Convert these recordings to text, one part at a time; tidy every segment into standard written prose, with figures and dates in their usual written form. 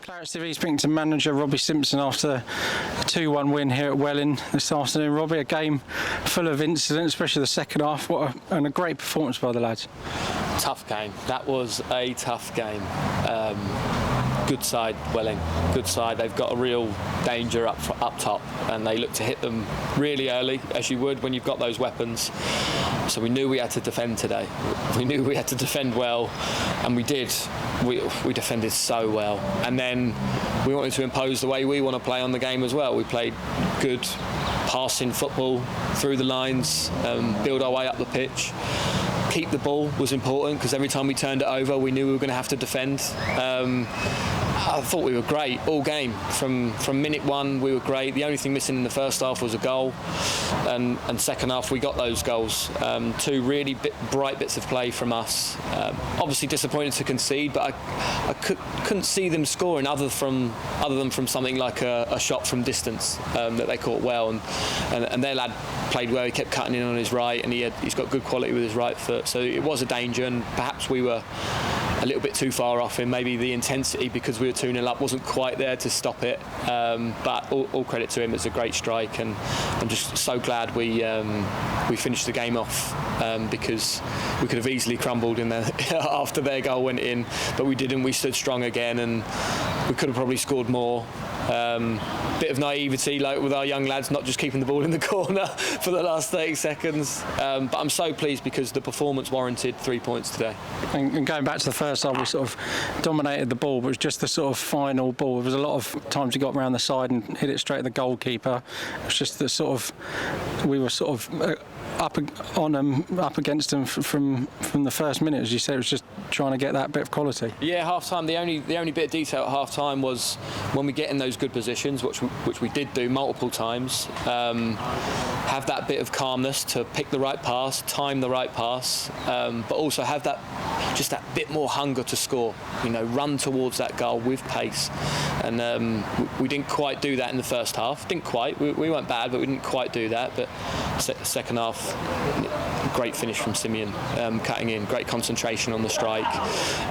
Clarence TV speaking to manager Robbie Simpson after a 2-1 win here at Welling this afternoon. Robbie, a game full of incidents, especially the second half. And a great performance by the lads. Tough game. That was a tough game. Good side, Welling. Good side. They've got a real danger up top, and they look to hit them really early, as you would when you've got those weapons. So we knew we had to defend today. We knew we had to defend well, and we did. We defended so well, and then we wanted to impose the way we want to play on the game as well. We played good passing football through the lines, build our way up the pitch. Keep the ball was important, because every time we turned it over, we knew we were going to have to defend. I thought we were great all game. From minute one, we were great. The only thing missing in the first half was a goal, and second half we got those goals. Two really bright bits of play from us. Obviously disappointed to concede, but I couldn't see them scoring other than from something like a shot from distance that they caught well, and their lad played well. He kept cutting in on his right, and he's got good quality with his right foot. So it was a danger, and perhaps we were a little bit too far off in maybe the intensity, because we were 2-0 up, wasn't quite there to stop it. But all credit to him. It's a great strike, and I'm just so glad we finished the game off, because we could have easily crumbled in there after their goal went in, but we didn't. We stood strong again, and we could have probably scored more. Bit of naivety, like with our young lads, not just keeping the ball in the corner for the last 30 seconds. But I'm so pleased, because the performance warranted 3 points today. And going back to the first half, we sort of dominated the ball, but it was just the sort of final ball. There was a lot of times we got around the side and hit it straight at the goalkeeper. It was just the sort of, we were sort of up against them from the first minute, as you said. It was just trying to get that bit of quality. Yeah, half time. The only bit of detail at half time was when we get in those good positions, which we did do multiple times. Have that bit of calmness to pick the right pass, time the right pass, but also have that bit more hunger to score. Run towards that goal with pace. And we didn't quite do that in the first half. Didn't quite. We weren't bad, but we didn't quite do that. But second half, great finish from Simeon, cutting in, great concentration on the strike,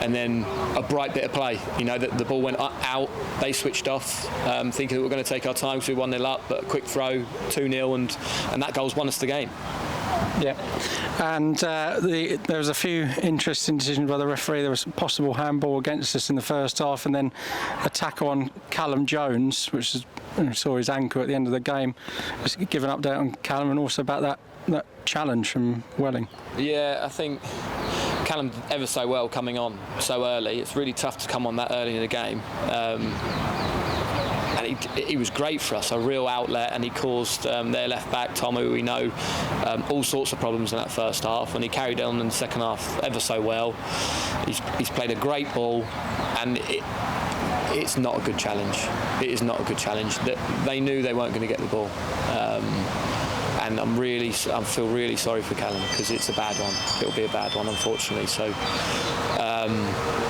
and then a bright bit of play. The ball went out, they switched off, thinking that we were going to take our time because we were 1-0 up, but a quick throw, 2-0, and that goal's won us the game. Yeah, and there was a few interesting decisions by the referee. There was a possible handball against us in the first half, and then a tackle on Callum Jones, which is, saw his ankle at the end of the game. Just give an update on Callum, and also about that challenge from Welling. Yeah, I think Callum did ever so well coming on so early. It's really tough to come on that early in the game. And he was great for us, a real outlet, and he caused their left back, Tom, who we know, all sorts of problems in that first half, and he carried on in the second half ever so well. He's played a great ball, and it's not a good challenge. It is not a good challenge. They knew they weren't going to get the ball. And I feel really sorry for Callum, because it's a bad one. It'll be a bad one, unfortunately. So,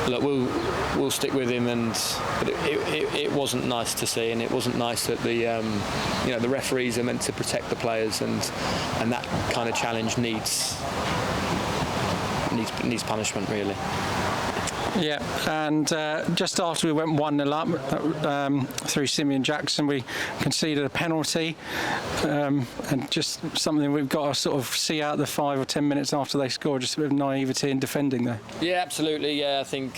look, we'll stick with him. But it wasn't nice to see, and it wasn't nice that the referees are meant to protect the players, and that kind of challenge needs punishment, really. Yeah, and just after we went 1-0 up through Simeon Jackson, we conceded a penalty, and just something we've got to sort of see out the 5 or 10 minutes after they score, just a bit of naivety in defending there. Yeah, absolutely. Yeah, I think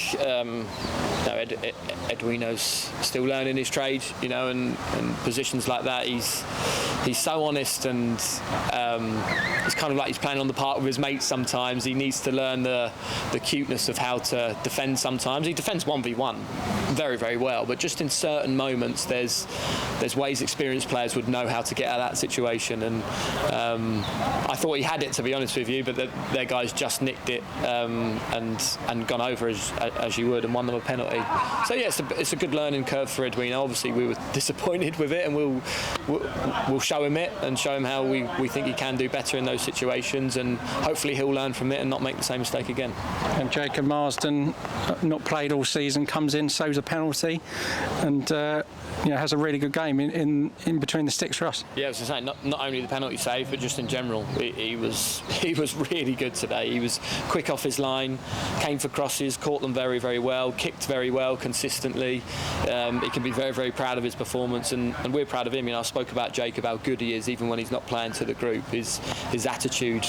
Edwino's still learning his trade, and positions like that, he's so honest, and it's kind of like he's playing on the park with his mates sometimes. He needs to learn the cuteness of how to defend sometimes. He defends 1v1 very, very well, but just in certain moments there's ways experienced players would know how to get out of that situation, and I thought he had it, to be honest with you, but their guys just nicked it and gone over as you would, and won them a penalty. So yeah, it's a good learning curve for Edwino. Obviously we were disappointed with it, and we'll show him it and show him how we think he can do better in those situations, and hopefully he'll learn from it and not make the same mistake again. And Jacob Marsden, not played all season, comes in, saves a penalty, and has a really good game in between the sticks for us. Yeah, I was going to say, not only the penalty save, but just in general, he was really good today. He was quick off his line, came for crosses, caught them very, very well, kicked very well consistently. He can be very, very proud of his performance, and we're proud of him. I spoke about Jacob, how good he is, even when he's not playing to the group. His attitude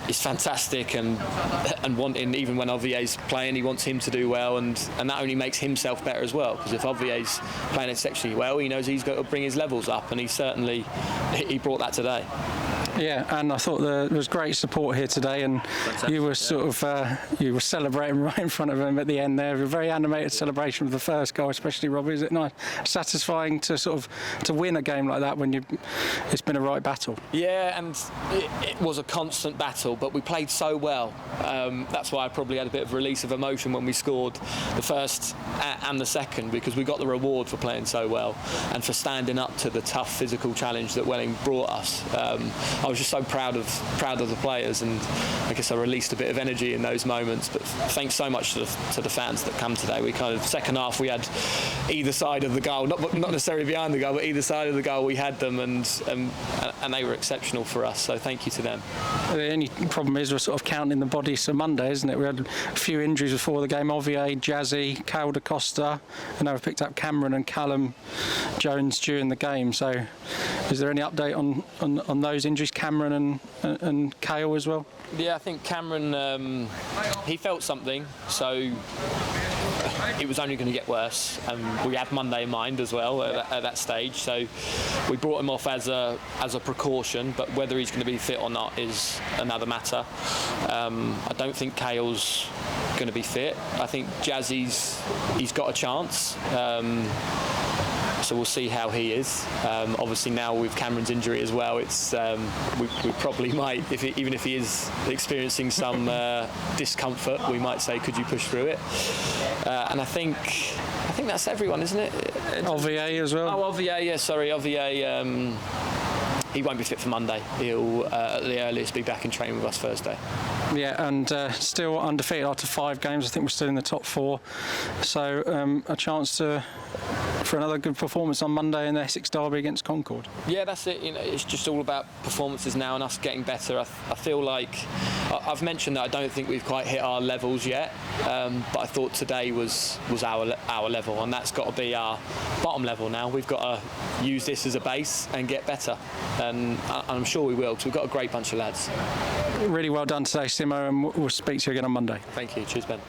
is fantastic, and wanting, even when Ovier's playing, he wants him to do well, and that only makes himself better as well, because if Ovier's playing exceptionally well, he knows he's got to bring his levels up, and he brought that today. Yeah, and I thought there was great support here today, and fantastic, you were you were celebrating right in front of him at the end there. A very animated celebration of the first goal, especially Robbie. Is it nice, satisfying to win a game like that when it's been a right battle? Yeah, and it was a constant battle, but we played so well. That's why I probably had a bit of release of emotion when we scored the first and the second, because we got the reward for playing so well and for standing up to the tough physical challenge that Welling brought us. I was just so proud of the players, and I guess I released a bit of energy in those moments. But thanks so much to the fans that come today. We kind of, second half, we had either side of the goal, not necessarily behind the goal, but either side of the goal we had them, and they were exceptional for us. So thank you to them. The only problem is we're sort of counting the bodies for Monday, isn't it? We had a few injuries before the game. Ovier, Jazzy, Kyle da Costa, and now we've picked up Cameron and Callum Jones during the game. So is there any update on those injuries? Cameron and Kale as well? Yeah, I think Cameron, he felt something, so it was only going to get worse. We had Monday in mind as well at that stage, so we brought him off as a precaution, but whether he's going to be fit or not is another matter. I don't think Kale's going to be fit. I think Jazzy's got a chance. So we'll see how he is. Obviously now with Cameron's injury as well, it's we probably might, even if he is experiencing some discomfort, we might say, could you push through it? And I think that's everyone, isn't it? Ovier as well. Oh, Ovier, yeah, sorry, Ovier. He won't be fit for Monday. He'll at the earliest be back in training with us Thursday. Yeah, and still undefeated after 5 games. I think we're still in the top 4. So a chance for another good performance on Monday in the Essex derby against Concord. Yeah, that's it. It's just all about performances now and us getting better. I feel like I've mentioned that I don't think we've quite hit our levels yet, but I thought today was our level, and that's got to be our bottom level now. We've got to use this as a base and get better, and I'm sure we will, because we've got a great bunch of lads. Really well done today, Simo, and we'll speak to you again on Monday. Thank you. Cheers, Ben.